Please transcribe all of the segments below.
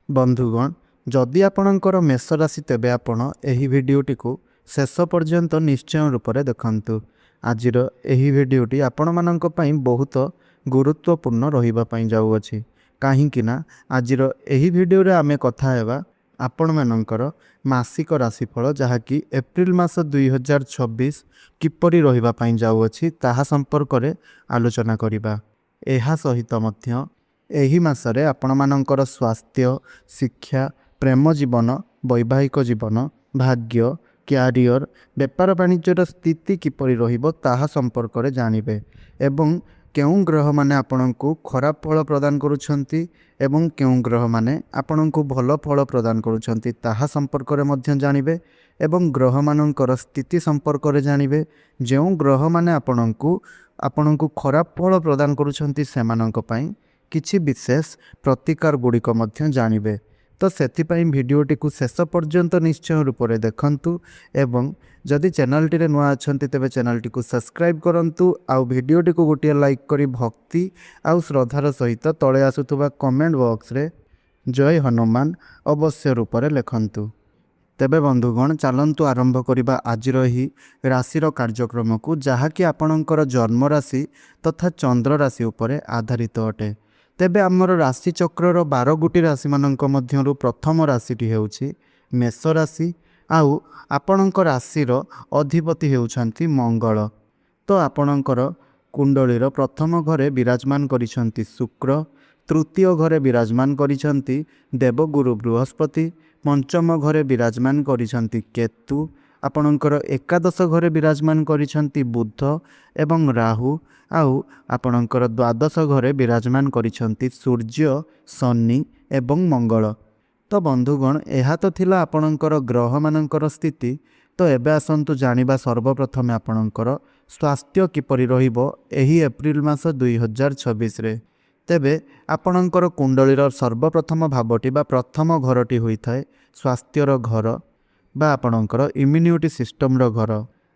बंधुगण जदि आपणकर मेष राशि तेबे आपण एही भिडियोटी को शेष पर्यंत निश्चय रूप से देखंतु। आजिर एही भिडियोटी आपण मानक पई बहुत गुरुत्वपूर्ण रहिबा पई जाउअछि। काहींकि ना आजिर एही भिडियो रे आमे कथा हेबा आपण मानकर मासिक राशिफल जहाँकि एप्रिल मास 2026 किपरि रहिबा पई जाउअछि ताहा संपर्क रे आलोचना करिबा। एहा सहित मध्य एही मासरे आपण मानकर स्वास्थ्य, शिक्षा, प्रेम जीवन, वैवाहिक जीवन, भाग्य, क्यारियर, बेपार वाणिज्यर स्थिति किपरि रहिबो ताहा संपर्क रे जानिबे एवं केउं ग्रह माने आपणको खराब फल प्रदान करूछंती एवं केउं ग्रह माने आपणको भल फल प्रदान करूछंती ताहा संपर्क रे मध्य जानिबे एवं ग्रह मानकर स्थिति संपर्क रे जानिबे। जेउं ग्रह माने आपणको खराब फल प्रदान करूछंती सेमानंक पई किछि विशेष प्रतिकार गुड़िक मध्य जानिबे। तो सेथिपाई भिडियोटी को शेष पर्यंत निश्चय रूप से देखंतु एवं जदि चैनल टी नुआ अच्छंती तेबे चैनल टी को सब्सक्राइब करंतु आउ भिडियोटी को गोटे लाइक करी भक्ति आउ श्रद्धार सहित तले आसुथुबा कमेंट बॉक्स रे जय हनुमान अवश्य रूप से लिखंतु। तेबे बंधुगण चलंतु आरंभ करिबा आजिर ही राशिर कार्यक्रम को जहाँकि आपणकर जन्म राशि तथा चंद्र राशि उपरे आधारित अटे। तेबे आमर राशि चक्रर 12 गोटी राशि मानक मध्यरु प्रथम राशिटी हेउछि मेष राशि आउ आपणक राशिर अधिपति हेउछंती मंगल। तो आपणकर कुंडलीर प्रथम घरे विराजमान करिसंती शुक्र, तृतीय घरे विराजमान करिसंती देवगुरु बृहस्पति, पंचम घरे विराजमान करिसंती केतु, आपणकर एकादश घरे विराजमान करिसंती बुध एवं राहु आउ आपणकर द्वादश घरे विराजमान करिसंती सूर्य, शनि एवं मंगल। तो बंधुगण एहा तो थिला आपणकर ग्रह मानकर स्थिति। तो एबे आसंतु जानिबा सर्वप्रथमे आपणकर स्वास्थ्य किपरि रहिबो एही एप्रिल मास 2026 रे। तेबे आपणकर कुंडलीर सर्वप्रथम भावटी बा प्रथम घरटी होइथाय स्वास्थ्यर घर बा आपणकर इम्यूनिटी सिस्टम रो घर।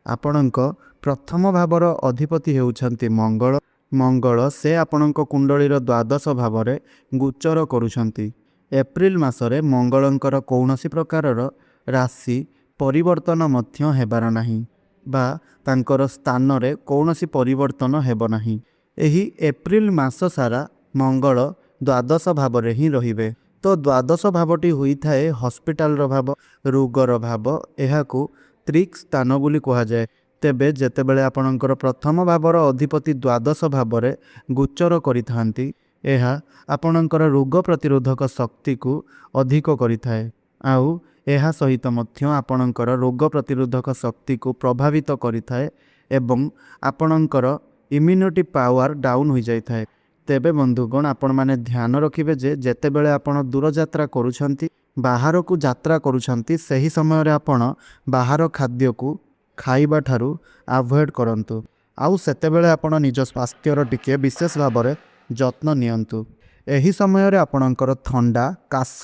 आपणक प्रथम भावर अधिपति हेउछंती मंगल। मंगल से आपणक कुंडलीर द्वादश भावरे गोचर करूछंती। एप्रिल मासरे मंगलंकर कौनसी प्रकारर राशि परिवर्तन मध्य हेबार नाही बा तांकर स्थान रे कौनसी परिवर्तन हेब नाही। एही एप्रिल मास सारा मंगल द्वादश भावरे ही रहिबे। तो द्वादश भावटी होइथाए हॉस्पिटल रो भाव, रोगर भाव, एहाकू त्रिक स्थान बोली कहा जाए। तेबे जेतेबेले आपणकर प्रथम भावर अधिपति द्वादश भावरे गोचर करिथांती एहा आपणकर रोग प्रतिरोधक शक्ति को अधिक करिथाए आउ एहा सहित मध्य आपणकर रोग प्रतिरोधक शक्ति को प्रभावित करिथाए एवं आपणकर इम्यूनिटी पावर डाउन हो जाइथाए। तेबे बंधुगण आपण माने ध्यान रखिबे जे जेतेबेले आपण दूर यात्रा करूछंती बाहर को यात्रा करूछंती सही समय रे आपण बाहर खाद्य को खाइबा ठारू अवॉइड करंतु आउ सेतेबेले आपण निज स्वास्थ्यर टिके विशेष भाव में जत्न नियंतु। एही समय रे आपणकर थंडा, काश,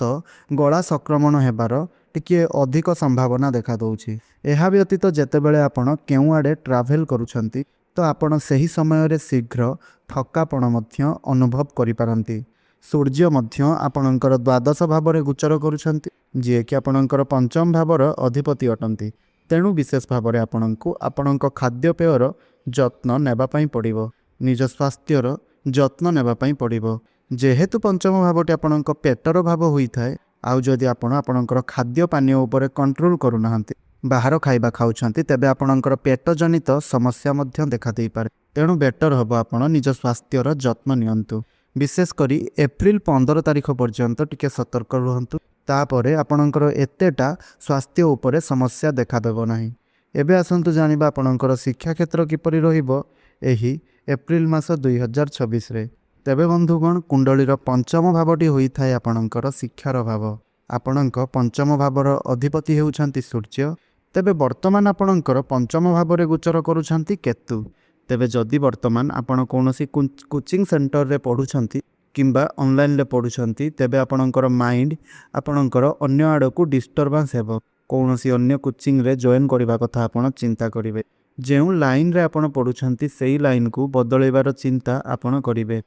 गला संक्रमण हेबार टिके अधिक संभावना देखा दउछि। एहा व्यतीत जेतेबेले आपण केउ आडे ट्रैवल करूछंती तो आपण सही समय रे शीघ्र थकापण मध्य अनुभव करि पारंती। सूर्य मध्य आपणकर द्वादश भावरे गोचर करूछंती जे कि आपणकर पंचम भावर अधिपति अटंती। तेणु विशेष भाव में आपणक खाद्यपेयर जत्न नेबा पई पड़िबो, निज स्वास्थ्यर जत्न नेबा पई पड़िबो। जेहेतु पंचम भावटी आपणक पेटर भाव होइथाय आउ जदि आपणकर खाद्य पानीय उपरे कंट्रोल करूनाहांती बाहर खाइबा खाउछंती तेबे आपणकर पेट जनित समस्या मध्य देखा देई पारे। तेणु बेटर हबो आपण निज स्वास्थ्यर जत्न नियंतु। विशेष करी एप्रिल 15 तारिख पर्यंत टिके सतर्क रहंतु। तापरे आपणकर एतेटा स्वास्थ्य उपरे समस्या देखा देबो नाही। एबे आसंतु जानिबा आपणकर शिक्षा क्षेत्र किपरि रहिबो एही एप्रिल मास 2026 रे। तेबे बंधुगण कुंडलीर पंचम भावटी होइथाय आपणकर शिक्षार भाव। आपणक पंचम भावर अधिपति हेउछंती सूर्य। तेबे वर्तमान आपणकर पंचम भावरे गोचर करूछंती केतु। तेबे जदि वर्तमान आपण कोनोसी कोचिंग सेंटर रे पढुछंती किंबा ऑनलाइन ले पढुछंती तेबे आपणकर माइंड आपणकर अन्य आड़ को डिस्टर्बेंस हेबो। कौनसी अन्य कोचिंग रे जॉइन करबा कथा आपण चिंता करिवे। जेउ लाइन रे आपण पढुछंती सेही लाइन को बदलैबार चिंता आपण करिवे।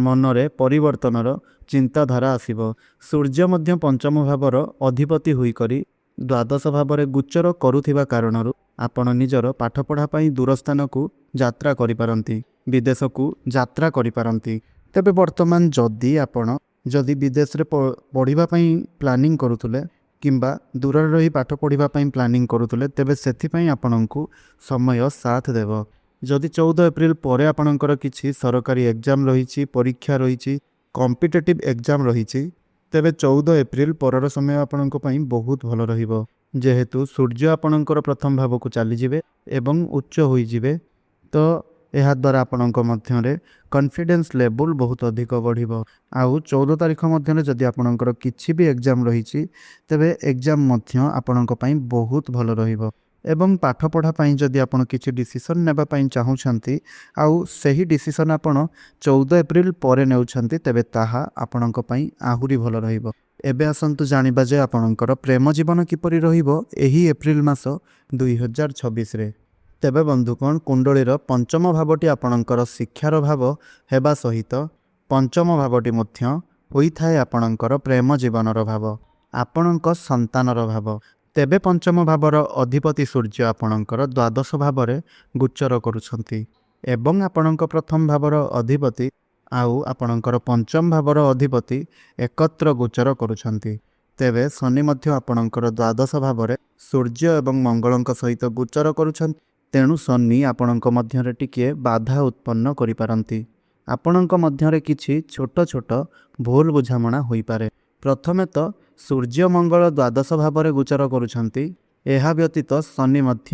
ମନରେ ପରିବର୍ତ୍ତନର ଚିନ୍ତାଧାରା ଆସିବ। ସୂର୍ଯ୍ୟ ମଧ୍ୟ ପଞ୍ଚମ ଭାବର ଅଧିପତି ହୋଇକରି ଦ୍ୱାଦଶ ଭାବରେ ଗୋଚର କରୁଥିବା କାରଣରୁ ଆପଣ ନିଜର ପାଠପଢ଼ା ପାଇଁ ଦୂର ସ୍ଥାନକୁ ଯାତ୍ରା କରିପାରନ୍ତି, ବିଦେଶକୁ ଯାତ୍ରା କରିପାରନ୍ତି। ତେବେ ବର୍ତ୍ତମାନ ଯଦି ବିଦେଶରେ ପଢ଼ିବା ପାଇଁ ପ୍ଲାନିଂ କରୁଥିଲେ କିମ୍ବା ଦୂରରେ ରହି ପାଠ ପଢ଼ିବା ପାଇଁ ପ୍ଲାନିଂ କରୁଥିଲେ, ତେବେ ସେଥିପାଇଁ ଆପଣଙ୍କୁ ସମୟ ସାଥ ଦେବ। ଯଦି 14 ଏପ୍ରିଲ ପରେ ଆପଣଙ୍କର କିଛି ସରକାରୀ ଏକ୍ଜାମ୍ ରହିଛି, ପରୀକ୍ଷା ରହିଛି, କମ୍ପିଟେଟିଭ୍ ଏକ୍ଜାମ୍ ରହିଛି, ତେବେ 14 ଏପ୍ରିଲ ପରର ସମୟ ଆପଣଙ୍କ ପାଇଁ ବହୁତ ଭଲ ରହିବ। ଯେହେତୁ ସୂର୍ଯ୍ୟ ଆପଣଙ୍କର ପ୍ରଥମ ଭାବକୁ ଚାଲିଯିବେ ଏବଂ ଉଚ୍ଚ ହୋଇଯିବେ, ତ ଏହାଦ୍ୱାରା ଆପଣଙ୍କ ମଧ୍ୟରେ କନଫିଡେନ୍ସ ଲେବୁଲ୍ ବହୁତ ଅଧିକ ବଢ଼ିବ। ଆଉ 14 ତାରିଖ ମଧ୍ୟରେ ଯଦି ଆପଣଙ୍କର କିଛି ବି ଏକ୍ଜାମ୍ ରହିଛି, ତେବେ ଏକ୍ଜାମ୍ ମଧ୍ୟ ଆପଣଙ୍କ ପାଇଁ ବହୁତ ଭଲ ରହିବ। ଏବଂ ପାଠପଢ଼ା ପାଇଁ ଯଦି ଆପଣ କିଛି ଡିସିସନ୍ ନେବା ପାଇଁ ଚାହୁଁଛନ୍ତି, ଆଉ ସେହି ଡିସିସନ୍ ଆପଣ 14 ଏପ୍ରିଲ ପରେ ନେଉଛନ୍ତି, ତେବେ ତାହା ଆପଣଙ୍କ ପାଇଁ ଆହୁରି ଭଲ ରହିବ। ଏବେ ଆସନ୍ତୁ ଜାଣିବା ଯେ ଆପଣଙ୍କର ପ୍ରେମ ଜୀବନ କିପରି ରହିବ ଏହି ଏପ୍ରିଲ ମାସ 2026ରେ। ତେବେ ବନ୍ଧୁଗଣ, କୁଣ୍ଡଳୀର ପଞ୍ଚମ ଭାବଟି ଆପଣଙ୍କର ଶିକ୍ଷାର ଭାବ ହେବା ସହିତ ପଞ୍ଚମ ଭାବଟି ମଧ୍ୟ ହୋଇଥାଏ ଆପଣଙ୍କର ପ୍ରେମ ଜୀବନର ଭାବ, ଆପଣଙ୍କ ସନ୍ତାନର ଭାବ। ତେବେ ପଞ୍ଚମ ଭାବର ଅଧିପତି ସୂର୍ଯ୍ୟ ଆପଣଙ୍କର ଦ୍ୱାଦଶ ଭାବରେ ଗୋଚର କରୁଛନ୍ତି ଏବଂ ଆପଣଙ୍କ ପ୍ରଥମ ଭାବର ଅଧିପତି ଆଉ ଆପଣଙ୍କର ପଞ୍ଚମ ଭାବର ଅଧିପତି ଏକତ୍ର ଗୋଚର କରୁଛନ୍ତି। ତେବେ ଶନି ମଧ୍ୟ ଆପଣଙ୍କର ଦ୍ୱାଦଶ ଭାବରେ ସୂର୍ଯ୍ୟ ଏବଂ ମଙ୍ଗଳଙ୍କ ସହିତ ଗୋଚର କରୁଛନ୍ତି। ତେଣୁ ଶନି ଆପଣଙ୍କ ମଧ୍ୟରେ ଟିକିଏ ବାଧା ଉତ୍ପନ୍ନ କରିପାରନ୍ତି। ଆପଣଙ୍କ ମଧ୍ୟରେ କିଛି ଛୋଟ ଛୋଟ ଭୁଲ ବୁଝାମଣା ହୋଇପାରେ। ପ୍ରଥମେ ତ ସୂର୍ଯ୍ୟ ମଙ୍ଗଳ ଦ୍ୱାଦଶ ଭାବରେ ଗୋଚର କରୁଛନ୍ତି, ଏହା ବ୍ୟତୀତ ଶନି ମଧ୍ୟ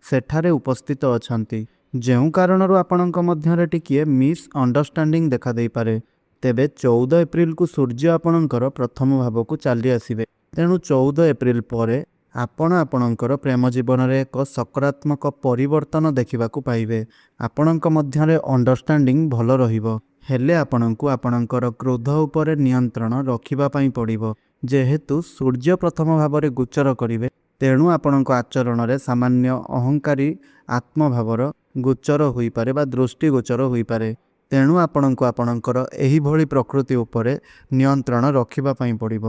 ସେଠାରେ ଉପସ୍ଥିତ ଅଛନ୍ତି, ଯେଉଁ କାରଣରୁ ଆପଣଙ୍କ ମଧ୍ୟରେ ଟିକିଏ ମିସ୍ଅଣ୍ଡରଷ୍ଟାଣ୍ଡିଂ ଦେଖାଦେଇପାରେ। ତେବେ 14 ଏପ୍ରିଲକୁ ସୂର୍ଯ୍ୟ ଆପଣଙ୍କର ପ୍ରଥମ ଭାବକୁ ଚାଲି ଆସିବେ। ତେଣୁ 14 ଏପ୍ରିଲ ପରେ ଆପଣ ଆପଣଙ୍କର ପ୍ରେମ ଜୀବନରେ ଏକ ସକାରାତ୍ମକ ପରିବର୍ତ୍ତନ ଦେଖିବାକୁ ପାଇବେ। ଆପଣଙ୍କ ମଧ୍ୟରେ ଅଣ୍ଡରଷ୍ଟାଣ୍ଡିଂ ଭଲ ରହିବ। ହେଲେ ଆପଣଙ୍କୁ ଆପଣଙ୍କର କ୍ରୋଧ ଉପରେ ନିୟନ୍ତ୍ରଣ ରଖିବା ପାଇଁ ପଡ଼ିବ। ଯେହେତୁ ସୂର୍ଯ୍ୟ ପ୍ରଥମ ଭାବରେ ଗୋଚର କରିବେ, ତେଣୁ ଆପଣଙ୍କ ଆଚରଣରେ ସାମାନ୍ୟ ଅହଙ୍କାରୀ ଆତ୍ମଭାବର ଗୋଚର ହୋଇପାରେ ବା ଦୃଷ୍ଟି ଗୋଚର ହୋଇପାରେ। ତେଣୁ ଆପଣଙ୍କୁ ଆପଣଙ୍କର ଏହିଭଳି ପ୍ରକୃତି ଉପରେ ନିୟନ୍ତ୍ରଣ ରଖିବା ପାଇଁ ପଡ଼ିବ।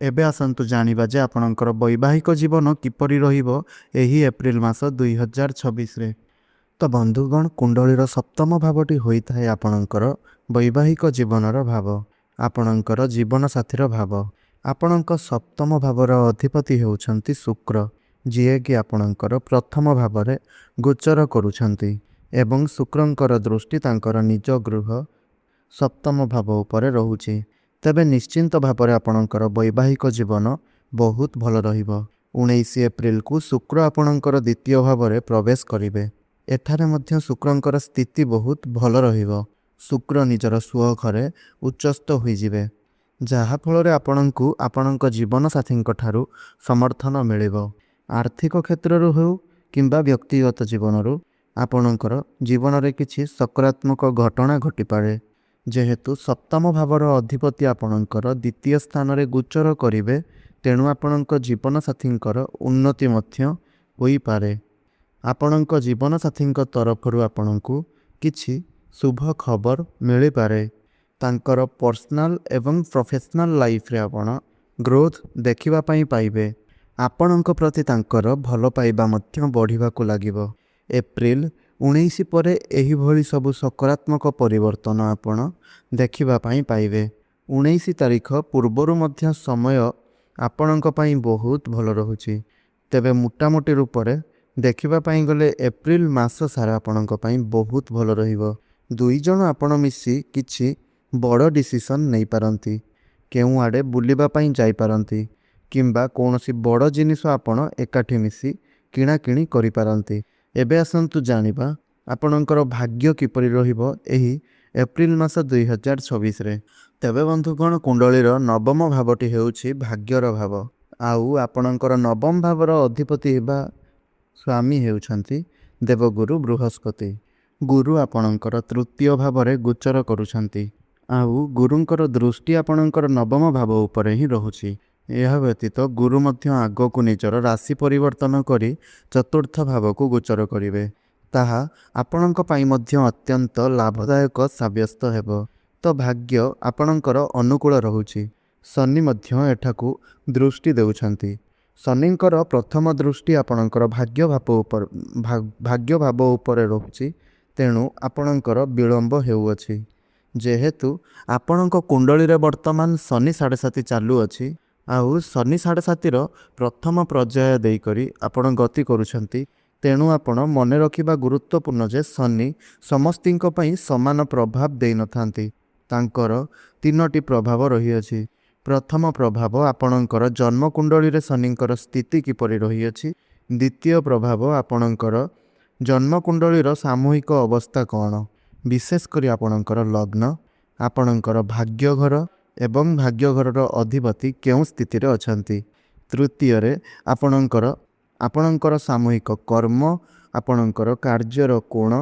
ଏବେ ଆସନ୍ତୁ ଜାଣିବା ଯେ ଆପଣଙ୍କର ବୈବାହିକ ଜୀବନ କିପରି ରହିବ ଏହି ଏପ୍ରିଲ ମାସ 2026ରେ। ତ ବନ୍ଧୁଗଣ, କୁଣ୍ଡଳୀର ସପ୍ତମ ଭାବଟି ହୋଇଥାଏ ଆପଣଙ୍କର ବୈବାହିକ ଜୀବନର ଭାବ, ଆପଣଙ୍କର ଜୀବନସାଥୀର ଭାବ। ଆପଣଙ୍କ ସପ୍ତମ ଭାବର ଅଧିପତି ହେଉଛନ୍ତି ଶୁକ୍ର, ଯିଏକି ଆପଣଙ୍କର ପ୍ରଥମ ଭାବରେ ଗୋଚର କରୁଛନ୍ତି ଏବଂ ଶୁକ୍ରଙ୍କର ଦୃଷ୍ଟି ତାଙ୍କର ନିଜ ଗୃହ ସପ୍ତମ ଭାବ ଉପରେ ରହୁଛି। ତେବେ ନିଶ୍ଚିନ୍ତ ଭାବରେ ଆପଣଙ୍କର ବୈବାହିକ ଜୀବନ ବହୁତ ଭଲ ରହିବ। 19 ଏପ୍ରିଲକୁ ଶୁକ୍ର ଆପଣଙ୍କର ଦ୍ୱିତୀୟ ଭାବରେ ପ୍ରବେଶ କରିବେ। ଏଠାରେ ମଧ୍ୟ ଶୁକ୍ରଙ୍କର ସ୍ଥିତି ବହୁତ ଭଲ ରହିବ। ଶୁକ୍ର ନିଜର ସ୍ୱଘରେ ଉଚ୍ଚସ୍ଥ ହୋଇଯିବେ, ଯାହାଫଳରେ ଆପଣଙ୍କୁ ଆପଣଙ୍କ ଜୀବନସାଥୀଙ୍କ ଠାରୁ ସମର୍ଥନ ମିଳିବ। ଆର୍ଥିକ କ୍ଷେତ୍ରରୁ ହେଉ କିମ୍ବା ବ୍ୟକ୍ତିଗତ ଜୀବନରୁ ଆପଣଙ୍କର ଜୀବନରେ କିଛି ସକାରାତ୍ମକ ଘଟଣା ଘଟିପାରେ। ଯେହେତୁ ସପ୍ତମ ଭାବର ଅଧିପତି ଆପଣଙ୍କର ଦ୍ୱିତୀୟ ସ୍ଥାନରେ ଗୋଚର କରିବେ, ତେଣୁ ଆପଣଙ୍କ ଜୀବନସାଥୀଙ୍କର ଉନ୍ନତି ମଧ୍ୟ ହୋଇପାରେ। ଆପଣଙ୍କ ଜୀବନସାଥୀଙ୍କ ତରଫରୁ ଆପଣଙ୍କୁ କିଛି ଶୁଭ ଖବର ମିଳିପାରେ। ତାଙ୍କର ପର୍ସନାଲ ଏବଂ ପ୍ରଫେସନାଲ ଲାଇଫ୍ରେ ଆପଣ ଗ୍ରୋଥ୍ ଦେଖିବା ପାଇଁ ପାଇବେ। ଆପଣଙ୍କ ପ୍ରତି ତାଙ୍କର ଭଲ ପାଇବା ମଧ୍ୟ ବଢ଼ିବାକୁ ଲାଗିବ। ଏପ୍ରିଲ 19 ପରେ ଏହିଭଳି ସବୁ ସକାରାତ୍ମକ ପରିବର୍ତ୍ତନ ଆପଣ ଦେଖିବା ପାଇଁ ପାଇବେ। 19 ତାରିଖ ପୂର୍ବରୁ ମଧ୍ୟ ସମୟ ଆପଣଙ୍କ ପାଇଁ ବହୁତ ଭଲ ରହୁଛି। ତେବେ ମୋଟାମୋଟି ରୂପରେ ଦେଖିବା ପାଇଁ ଗଲେ ଏପ୍ରିଲ ମାସ ସାରା ଆପଣଙ୍କ ପାଇଁ ବହୁତ ଭଲ ରହିବ। ଦୁଇ ଜଣ ଆପଣ ମିଶି କିଛି ବଡ଼ ଡିସିସନ୍ ନେଇପାରନ୍ତି, କେଉଁ ଆଡ଼େ ବୁଲିବା ପାଇଁ ଯାଇପାରନ୍ତି କିମ୍ବା କୌଣସି ବଡ଼ ଜିନିଷ ଆପଣ ଏକାଠି ମିଶି କିଣାକିଣି କରିପାରନ୍ତି। ଏବେ ଆସନ୍ତୁ ଜାଣିବା ଆପଣଙ୍କର ଭାଗ୍ୟ କିପରି ରହିବ ଏହି ଏପ୍ରିଲ ମାସ 2026ରେ। ତେବେ ବନ୍ଧୁଗଣ, କୁଣ୍ଡଳୀର ନବମ ଭାବଟି ହେଉଛି ଭାଗ୍ୟର ଭାବ, ଆଉ ଆପଣଙ୍କର ନବମ ଭାବର ଅଧିପତି ହେବା ସ୍ୱାମୀ ହେଉଛନ୍ତି ଦେବଗୁରୁ ବୃହସ୍ପତି। ଗୁରୁ ଆପଣଙ୍କର ତୃତୀୟ ଭାବରେ ଗୋଚର କରୁଛନ୍ତି, ଆଉ ଗୁରୁଙ୍କର ଦୃଷ୍ଟି ଆପଣଙ୍କର ନବମ ଭାବ ଉପରେ ହିଁ ରହୁଛି। ଏହା ବ୍ୟତୀତ ଗୁରୁ ମଧ୍ୟ ଆଗକୁ ନିଜର ରାଶି ପରିବର୍ତ୍ତନ କରି ଚତୁର୍ଥ ଭାବକୁ ଗୋଚର କରିବେ। ତାହା ଆପଣଙ୍କ ପାଇଁ ମଧ୍ୟ ଅତ୍ୟନ୍ତ ଲାଭଦାୟକ ସାବ୍ୟସ୍ତ ହେବ। ତ ସମସ୍ତ ଭାଗ୍ୟ ଆପଣଙ୍କର ଅନୁକୂଳ ରହୁଛି। ଶନି ମଧ୍ୟ ଏଠାକୁ ଦୃଷ୍ଟି ଦେଉଛନ୍ତି। ଶନିଙ୍କର ପ୍ରଥମ ଦୃଷ୍ଟି ଆପଣଙ୍କର ଭାଗ୍ୟ ଭାବ ଉପରେ ରହୁଛି। ତେଣୁ ଆପଣଙ୍କର ବିଳମ୍ବ ହେଉଅଛି। ଯେହେତୁ ଆପଣଙ୍କ କୁଣ୍ଡଳୀରେ ବର୍ତ୍ତମାନ ଶନି 7.5 ଚାଲୁଅଛି, ଆଉ ଶନି 7.5ର ପ୍ରଥମ ପର୍ଯ୍ୟାୟ ଦେଇକରି ଆପଣ ଗତି କରୁଛନ୍ତି। ତେଣୁ ଆପଣ ମନେ ରଖିବା ଗୁରୁତ୍ୱପୂର୍ଣ୍ଣ ଯେ ଶନି ସମସ୍ତଙ୍କ ପାଇଁ ସମାନ ପ୍ରଭାବ ଦେଇନଥାନ୍ତି। ତାଙ୍କର 3ଟି ପ୍ରଭାବ ରହିଅଛି। ପ୍ରଥମ ପ୍ରଭାବ ଆପଣଙ୍କର ଜନ୍ମକୁଣ୍ଡଳୀରେ ଶନିଙ୍କର ସ୍ଥିତି କିପରି ରହିଅଛି। ଦ୍ୱିତୀୟ ପ୍ରଭାବ ଆପଣଙ୍କର ଜନ୍ମକୁଣ୍ଡଳୀର ସାମୂହିକ ଅବସ୍ଥା କ'ଣ, ବିଶେଷ କରି ଆପଣଙ୍କର ଲଗ୍ନ, ଆପଣଙ୍କର ଭାଗ୍ୟଘର ଏବଂ ଭାଗ୍ୟଘରର ଅଧିପତି କେଉଁ ସ୍ଥିତିରେ ଅଛନ୍ତି। ତୃତୀୟରେ ଆପଣଙ୍କର ସାମୂହିକ କର୍ମ, ଆପଣଙ୍କର କାର୍ଯ୍ୟର କୋଣ।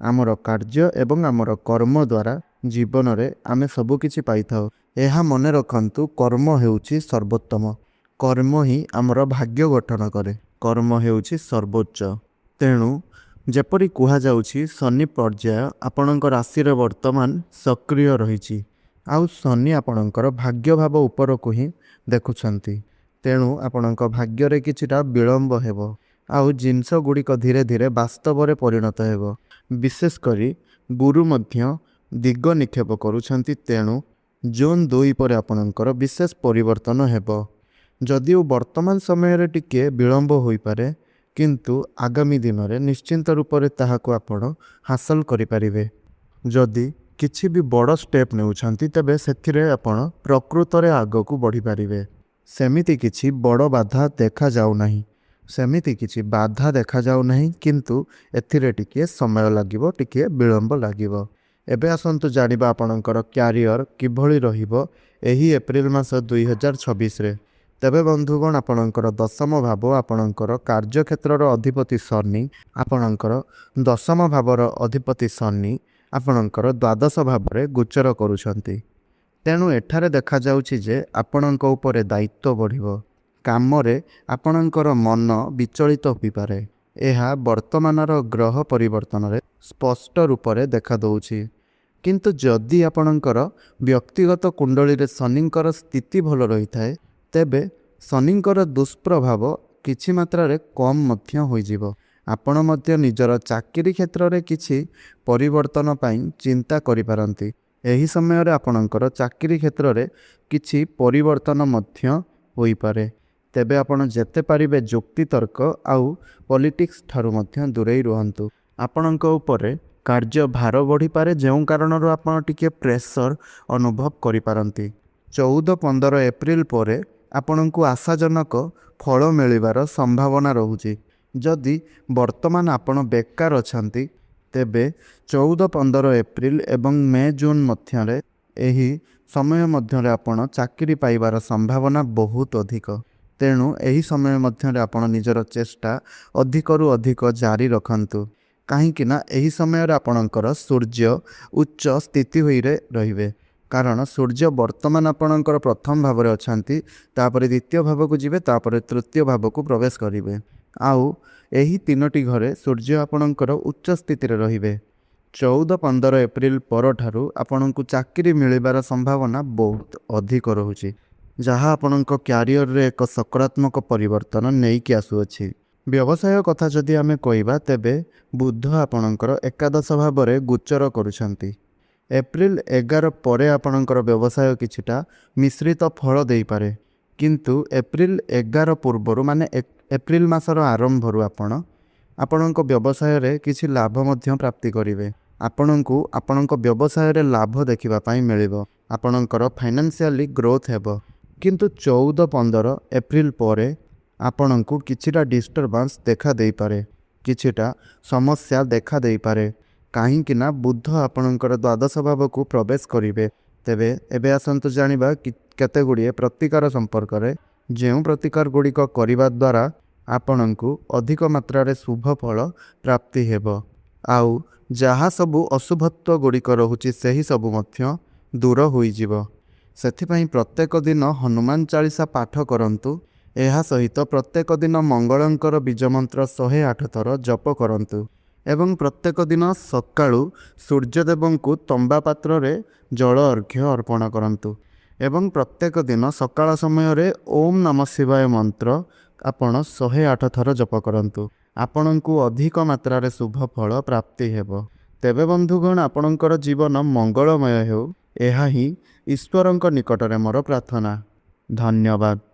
ଆମର କାର୍ଯ୍ୟ ଏବଂ ଆମର କର୍ମ ଦ୍ୱାରା ଜୀବନରେ ଆମେ ସବୁକିଛି ପାଇଥାଉ। ଏହା ମନେ ରଖନ୍ତୁ, କର୍ମ ହେଉଛି ସର୍ବୋତ୍ତମ। କର୍ମ ହିଁ ଆମର ଭାଗ୍ୟ ଗଠନ କରେ। କର୍ମ ହେଉଛି ସର୍ବୋଚ୍ଚ। ତେଣୁ ଯେପରି କୁହାଯାଉଛି ଶନି ପର୍ଯ୍ୟାୟ ଆପଣଙ୍କ ରାଶିରେ ବର୍ତ୍ତମାନ ସକ୍ରିୟ ରହିଛି, ଆଉ ଶନି ଆପଣଙ୍କର ଭାଗ୍ୟ ଭାବ ଉପରକୁ ହିଁ ଦେଖୁଛନ୍ତି। ତେଣୁ ଆପଣଙ୍କ ଭାଗ୍ୟରେ କିଛିଟା ବିଳମ୍ବ ହେବ, ଆଉ ଜିନିଷ ଗୁଡ଼ିକ ଧୀରେ ଧୀରେ ବାସ୍ତବରେ ପରିଣତ ହେବ। ବିଶେଷ କରି ଗୁରୁ ମଧ୍ୟ ଦିଗ ନିକ୍ଷେପ କରୁଛନ୍ତି। ତେଣୁ ଜୁନ୍ 2 ପରେ ଆପଣଙ୍କର ବିଶେଷ ପରିବର୍ତ୍ତନ ହେବ। ଯଦିଓ ବର୍ତ୍ତମାନ ସମୟରେ ଟିକିଏ ବିଳମ୍ବ ହୋଇପାରେ, କିନ୍ତୁ ଆଗାମୀ ଦିନରେ ନିଶ୍ଚିନ୍ତ ରୂପରେ ତାହାକୁ ଆପଣ ହାସଲ କରିପାରିବେ। ଯଦି କିଛି ବି ବଡ଼ ଷ୍ଟେପ୍ ନେଉଛନ୍ତି, ତେବେ ସେଥିରେ ଆପଣ ପ୍ରକୃତରେ ଆଗକୁ ବଢ଼ିପାରିବେ। ସେମିତି କିଛି ବଡ଼ ବାଧା ଦେଖାଯାଉନାହିଁ, କିନ୍ତୁ ଏଥିରେ ଟିକିଏ ସମୟ ଲାଗିବ, ଟିକିଏ ବିଳମ୍ବ ଲାଗିବ। ଏବେ ଆସନ୍ତୁ ଜାଣିବା ଆପଣଙ୍କର କ୍ୟାରିୟର କିଭଳି ରହିବ ଏହି ଏପ୍ରିଲ ମାସ 2026ରେ। ତେବେ ବନ୍ଧୁଗଣ, ଆପଣଙ୍କର ଦଶମ ଭାବ, ଆପଣଙ୍କର କାର୍ଯ୍ୟକ୍ଷେତ୍ରର ଅଧିପତି ଶନି, ଆପଣଙ୍କର ଦଶମ ଭାବର ଅଧିପତି ଶନି ଆପଣଙ୍କର ଦ୍ୱାଦଶ ଭାବରେ ଗୋଚର କରୁଛନ୍ତି। ତେଣୁ ଏଠାରେ ଦେଖାଯାଉଛି ଯେ ଆପଣଙ୍କ ଉପରେ ଦାୟିତ୍ୱ ବଢ଼ିବ। କାମରେ ଆପଣଙ୍କର ମନ ବିଚଳିତ ହୋଇପାରେ। ଏହା ବର୍ତ୍ତମାନର ଗ୍ରହ ପରିବର୍ତ୍ତନରେ ସ୍ପଷ୍ଟ ରୂପରେ ଦେଖାଦେଉଛି। କିନ୍ତୁ ଯଦି ଆପଣଙ୍କର ବ୍ୟକ୍ତିଗତ କୁଣ୍ଡଳୀରେ ଶନିଙ୍କର ସ୍ଥିତି ଭଲ ରହିଥାଏ, ତେବେ ଶନିଙ୍କର ଦୁଷ୍ପ୍ରଭାବ କିଛି ମାତ୍ରାରେ କମ୍ ମଧ୍ୟ ହୋଇଯିବ। ଆପଣ ମଧ୍ୟ ନିଜର ଚାକିରି କ୍ଷେତ୍ରରେ କିଛି ପରିବର୍ତ୍ତନ ପାଇଁ ଚିନ୍ତା କରିପାରନ୍ତି। ଏହି ସମୟରେ ଆପଣଙ୍କର ଚାକିରି କ୍ଷେତ୍ରରେ କିଛି ପରିବର୍ତ୍ତନ ମଧ୍ୟ ହୋଇପାରେ। ତେବେ ଆପଣ ଯେତେ ପାରିବେ ଯୁକ୍ତିତର୍କ ଆଉ ପଲିଟିକ୍ସ ଠାରୁ ମଧ୍ୟ ଦୂରେଇ ରୁହନ୍ତୁ। ଆପଣଙ୍କ ଉପରେ କାର୍ଯ୍ୟ ଭାର ବଢ଼ିପାରେ, ଯେଉଁ କାରଣରୁ ଆପଣ ଟିକିଏ ପ୍ରେସର ଅନୁଭବ କରିପାରନ୍ତି। 14-15 ଏପ୍ରିଲ ପରେ ଆପଣଙ୍କୁ ଆଶାଜନକ ଫଳ ମିଳିବାର ସମ୍ଭାବନା ରହୁଛି। ଯଦି ବର୍ତ୍ତମାନ ଆପଣ ବେକାର ଅଛନ୍ତି, ତେବେ 14-15 ଏପ୍ରିଲ ଏବଂ ମେ-ଜୁନ୍ ମଧ୍ୟରେ ଏହି ସମୟ ମଧ୍ୟରେ ଆପଣ ଚାକିରି ପାଇବାର ସମ୍ଭାବନା ବହୁତ ଅଧିକ। ତେଣୁ ଏହି ସମୟ ମଧ୍ୟରେ ଆପଣ ନିଜର ଚେଷ୍ଟା ଅଧିକରୁ ଅଧିକ ଜାରି ରଖନ୍ତୁ। କାହିଁକି ନା ଏହି ସମୟରେ ଆପଣଙ୍କର ସୂର୍ଯ୍ୟ ଉଚ୍ଚ ସ୍ଥିତି ହୋଇରେ ରହିବେ। କାରଣ ସୂର୍ଯ୍ୟ ବର୍ତ୍ତମାନ ଆପଣଙ୍କର ପ୍ରଥମ ଭାବରେ ଅଛନ୍ତି, ତାପରେ ଦ୍ୱିତୀୟ ଭାବକୁ ଯିବେ, ତାପରେ ତୃତୀୟ ଭାବକୁ ପ୍ରବେଶ କରିବେ। ଆଉ ଏହି 3ଟି ଘରେ ସୂର୍ଯ୍ୟ ଆପଣଙ୍କର ଉଚ୍ଚ ସ୍ଥିତିରେ ରହିବେ। 14-15 ଏପ୍ରିଲ ପରଠାରୁ ଆପଣଙ୍କୁ ଚାକିରି ମିଳିବାର ସମ୍ଭାବନା ବହୁତ ଅଧିକ ରହୁଛି, ଯାହା ଆପଣଙ୍କ କ୍ୟାରିୟରରେ ଏକ ସକାରାତ୍ମକ ପରିବର୍ତ୍ତନ ନେଇକି ଆସୁଅଛି। ବ୍ୟବସାୟ କଥା ଯଦି ଆମେ କହିବା, ତେବେ ବୁଧ ଆପଣଙ୍କର ଏକାଦଶ ଭାବରେ ଗୋଚର କରୁଛନ୍ତି। ଏପ୍ରିଲ 11 ପରେ ଆପଣଙ୍କର ବ୍ୟବସାୟ କିଛିଟା ମିଶ୍ରିତ ଫଳ ଦେଇପାରେ, କିନ୍ତୁ ଏପ୍ରିଲ 11 ପୂର୍ବରୁ ମାନେ ଏପ୍ରିଲ ମାସର ଆରମ୍ଭରୁ ଆପଣଙ୍କ ବ୍ୟବସାୟରେ କିଛି ଲାଭ ମଧ୍ୟ ପ୍ରାପ୍ତି କରିବେ। ଆପଣଙ୍କୁ ଆପଣଙ୍କ ବ୍ୟବସାୟରେ ଲାଭ ଦେଖିବା ପାଇଁ ମିଳିବ। ଆପଣଙ୍କର ଫାଇନାନ୍ସିଆଲି ଗ୍ରୋଥ୍ ହେବ। କିନ୍ତୁ 14-15 ଏପ୍ରିଲ ପରେ ଆପଣଙ୍କୁ କିଛିଟା ଡିଷ୍ଟର୍ବାନ୍ସ ଦେଖା ଦେଇପାରେ, କିଛିଟା ସମସ୍ୟା ଦେଖା ଦେଇପାରେ। କାହିଁକି ନା ବୁଧ ଆପଣଙ୍କର ଦ୍ୱାଦଶ ଭାବକୁ ପ୍ରବେଶ କରିବେ। ତେବେ ଏବେ ଆସନ୍ତୁ ଜାଣିବା କେତେ ଗୁଡ଼ିଏ ପ୍ରତିକାର ସମ୍ପର୍କରେ, ଯେଉଁ ପ୍ରତିକାର ଗୁଡ଼ିକ କରିବା ଦ୍ୱାରା ଆପଣଙ୍କୁ ଅଧିକ ମାତ୍ରାରେ ଶୁଭ ଫଳ ପ୍ରାପ୍ତି ହେବ, ଆଉ ଯାହା ସବୁ ଅଶୁଭତ୍ୱ ଗୁଡ଼ିକ ରହୁଛି ସେହି ସବୁ ମଧ୍ୟ ଦୂର ହୋଇଯିବ। ସେଥିପାଇଁ ପ୍ରତ୍ୟେକ ଦିନ ହନୁମାନ ଚାଳିଶା ପାଠ କରନ୍ତୁ। ଏହା ସହିତ ପ୍ରତ୍ୟେକ ଦିନ ମଙ୍ଗଳଙ୍କର ବୀଜମନ୍ତ୍ର 108 ଥର ଜପ କରନ୍ତୁ। ଏବଂ ପ୍ରତ୍ୟେକ ଦିନ ସକାଳୁ ସୂର୍ଯ୍ୟଦେବଙ୍କୁ ତମ୍ବା ପାତ୍ରରେ ଜଳ ଅର୍ଘ୍ୟ ଅର୍ପଣ କରନ୍ତୁ। ଏବଂ ପ୍ରତ୍ୟେକ ଦିନ ସକାଳ ସମୟରେ ଓମ୍ ନମ ଶିବାୟ ମନ୍ତ୍ର ଆପଣ 108 ଥର ଜପ କରନ୍ତୁ। ଆପଣଙ୍କୁ ଅଧିକ ମାତ୍ରାରେ ଶୁଭ ଫଳ ପ୍ରାପ୍ତି ହେବ। ତେବେ ବନ୍ଧୁଗଣ, ଆପଣଙ୍କର ଜୀବନ ମଙ୍ଗଳମୟ ହେଉ, ଏହା ହିଁ ଈଶ୍ୱରଙ୍କ ନିକଟରେ ମୋର ପ୍ରାର୍ଥନା। ଧନ୍ୟବାଦ।